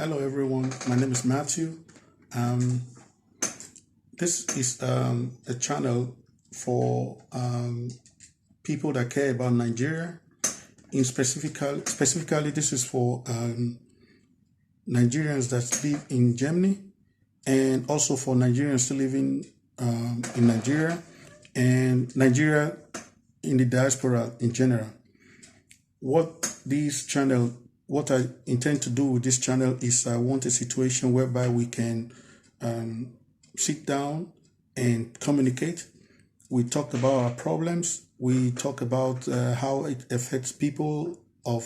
Hello, everyone. My name is Matthew. Um, this is a channel for people that care about Nigeria. Specifically, this is for Nigerians that live in Germany, and also for Nigerians still living in Nigeria, and Nigeria in the diaspora in general. What I intend to do with this channel is I want a situation whereby we can sit down and communicate. We talk about our problems. We talk about how it affects people of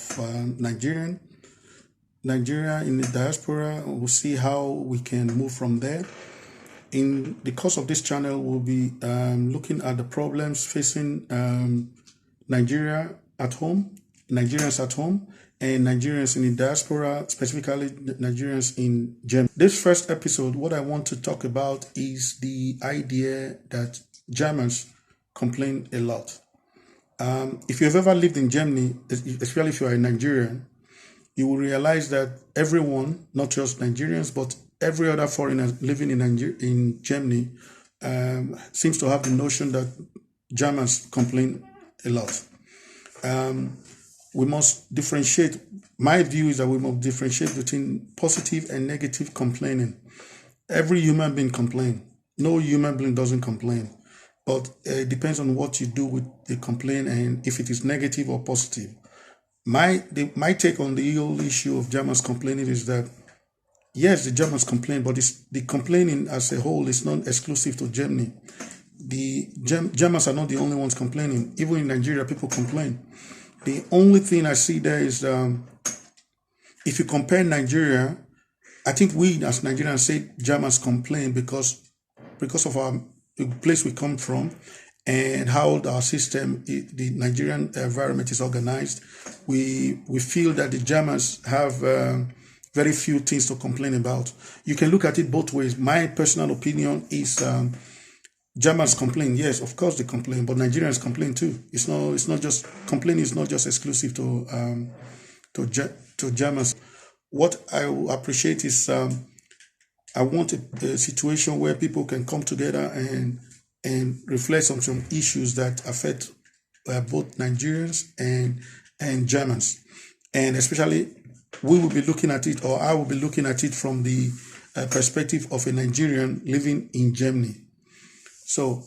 Nigeria in the diaspora. We'll see how we can move from there. In the course of this channel, we'll be looking at the problems facing Nigerians at home, and Nigerians in the diaspora, specifically Nigerians in Germany. This first episode, what I want to talk about is the idea that Germans complain a lot. If you've ever lived in Germany, especially if you are a Nigerian, you will realize that everyone, not just Nigerians, but every other foreigner living in Germany seems to have the notion that Germans complain a lot. We must differentiate. My view is that we must differentiate between positive and negative complaining. Every human being complains. No human being doesn't complain. But it depends on what you do with the complaint and if it is negative or positive. My take on the whole issue of Germans complaining is that, yes, the Germans complain, but the complaining as a whole is not exclusive to Germany. The Germans are not the only ones complaining. Even in Nigeria, people complain. The only thing I see there is if you compare Nigeria, I think we as Nigerians say Germans complain because of the place we come from and how our system, the Nigerian environment is organized. We feel that the Germans have very few things to complain about. You can look at it both ways. My personal opinion is Germans complain. Yes, of course they complain, but Nigerians complain too. It's not just complaining is not just exclusive to Germans. What I appreciate is I want a situation where people can come together and reflect on some issues that affect both Nigerians and Germans, and especially we will be looking at it, or I will be looking at it from the perspective of a Nigerian living in Germany. So,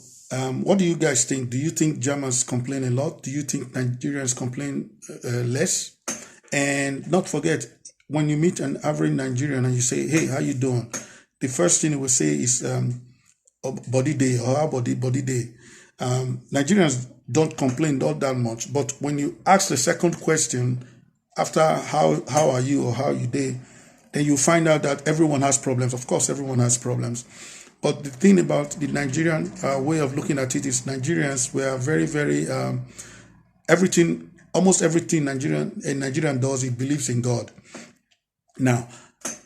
what do you guys think? Do you think Germans complain a lot? Do you think Nigerians complain less? And not forget, when you meet an average Nigerian and you say, "Hey, how you doing?" The first thing he will say is "body day" or "how body day." Nigerians don't complain not that much, but when you ask the second question after "how are you" or "how you day," then you find out that everyone has problems. Of course, everyone has problems. But the thing about the Nigerian way of looking at it is Nigerians were very, very, almost everything Nigerian does, he believes in God. Now,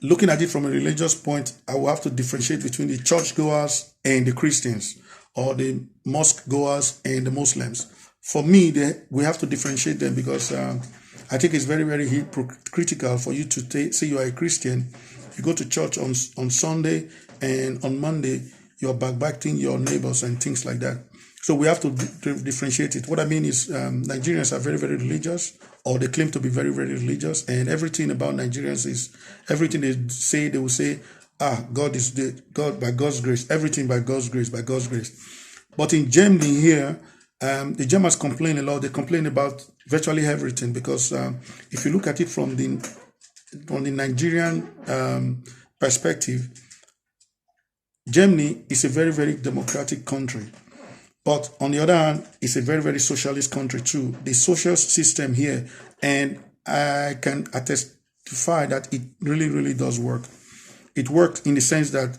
looking at it from a religious point, I will have to differentiate between the churchgoers and the Christians, or the mosque goers and the Muslims. For me, we have to differentiate them because I think it's very, very hypocritical for you to say you are a Christian, you go to church on Sunday, and on Monday, you're backbiting your neighbors and things like that. So we have to differentiate it. What I mean is Nigerians are very, very religious, or they claim to be very, very religious. And everything about Nigerians is, everything they will say, God is God by God's grace. Everything by God's grace, by God's grace. But in Germany here, the Germans complain a lot. They complain about virtually everything because if you look at it from the Nigerian perspective, Germany is a very, very democratic country. But on the other hand, it's a very, very socialist country too. The social system here, and I can testify that it really, really does work. It works in the sense that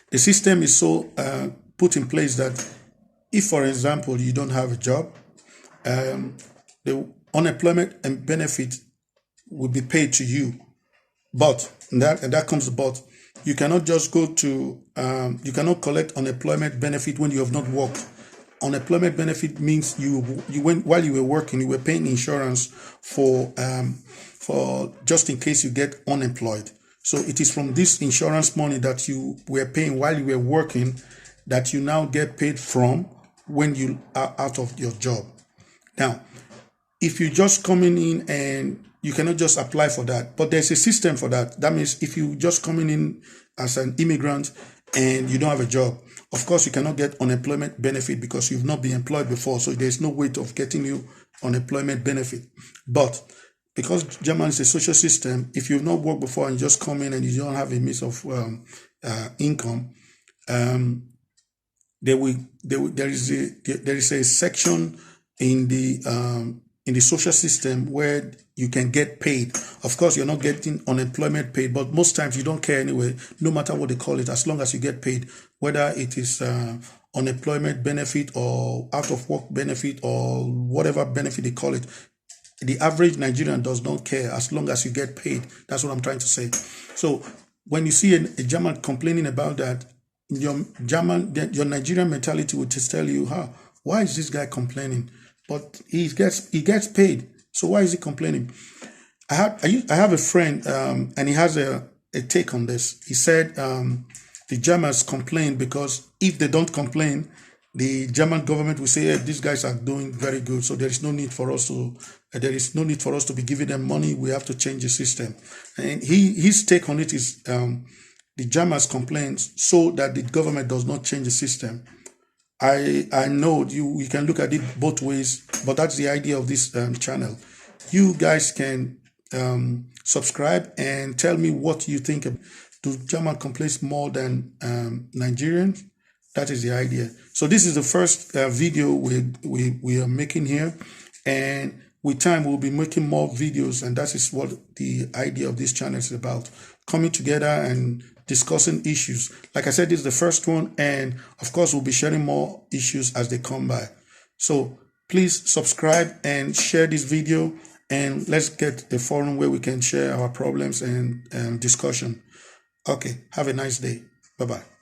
the system is so put in place that if, for example, you don't have a job, the unemployment and benefit will be paid to you. But, and that comes the but, you cannot just go to, you cannot collect unemployment benefit when you have not worked. unemployment benefit means you went while you were working, you were paying insurance for just in case you get unemployed. So it is from this insurance money that you were paying while you were working that you now get paid from when you are out of your job. Now, if you just coming in, and you cannot just apply for that, but there's a system for that. That means if you just coming in as an immigrant and you don't have a job, of course you cannot get unemployment benefit because you've not been employed before. So there's no way of getting you unemployment benefit. But because Germany is a social system, if you've not worked before and just come in and you don't have a means of income, there is a section in the social system where you can get paid. Of course, you're not getting unemployment paid, but most times you don't care anyway, no matter what they call it, as long as you get paid, whether it is unemployment benefit or out of work benefit or whatever benefit they call it. The average Nigerian does not care as long as you get paid. That's what I'm trying to say. So when you see a German complaining about that, your Nigerian mentality would just tell you, why is this guy complaining? But he gets paid. So why is he complaining? I have a friend, and he has a take on this. He said the Germans complain because if they don't complain, the German government will say, hey, these guys are doing very good, so there is no need for us to be giving them money. We have to change the system. And his take on it is the Germans complain so that the government does not change the system. I know you can look at it both ways, but that's the idea of this channel. You guys can subscribe and tell me what you think. Do German complaints more than Nigerians? That is the idea. So this is the first video we are making here, and with time we'll be making more videos, and that is what the idea of this channel is about: coming together and discussing issues. Like I said, this is the first one, and of course we'll be sharing more issues as they come by. So please subscribe and share this video, and let's get a forum where we can share our problems and discussion. Okay, have a nice day. Bye-bye.